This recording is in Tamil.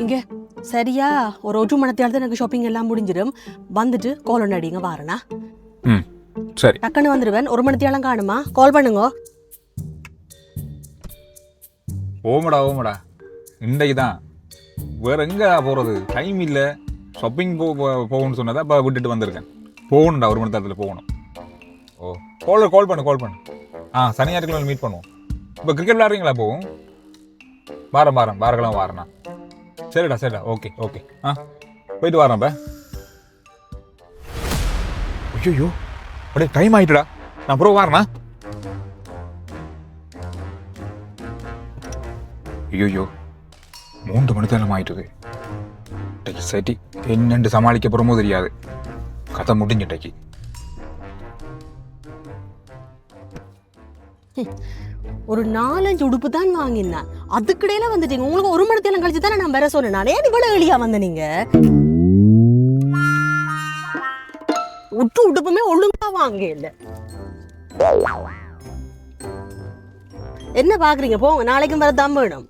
இங்கே சரியா ஒரு மணத்தையால் தான் எனக்கு ஷாப்பிங் எல்லாம் முடிஞ்சிடும். வந்துட்டு கால் ஒன்று அடிங்க வாரண்ணா. ம் சரி. டக்குன்னு வந்துடுவேன். 1 மணத்தையாலும் காணுமா கால் பண்ணுங்க. ஓமடா ஓமடா இன்றைக்கு தான் வேறு எங்கே போகிறது, டைம் இல்லை. ஷாப்பிங் போகணும்னு சொன்னதை அப்போ விட்டுட்டு வந்திருக்கேன். போகணும்டா 1 மணி நேரத்தில் போகணும். ஓ கால் பண்ணு. சனி ஞாயிற்றுக்கிழமை மீட் பண்ணுவோம். இப்போ கிரிக்கெட் விளையாடுறீங்களா? போகும் வாரக்கிழமை வாரண்ணா. சரிடா ஓகே போயிட்டு வரேன். ஐயோ அப்படியே டைம் ஆகிட்டுடா, நான் அப்புறம் வாரண்ணா. ஐயோ 3 மணி நேரம் ஆயிட்டுது. சரி என்னென்று சமாளிக்க போகிறோமோ தெரியாது. கதை முடிஞ்சிட்டைக்கு. ஒரு 4-5 உடுப்பு தான் வாங்கினேன். அதுக்கிடையில வந்துட்டீங்க. உங்களுக்கு 1 மணி நேரம் கழிச்சு தானே நான் வேற சொன்னேன். நானே இவ்வளவு எளியா வந்த நீங்க உடுப்புமே ஒழுங்கா வாங்க இல்ல. என்ன பாக்குறீங்க? போங்க, நாளைக்கும் வரதான் வேணும்.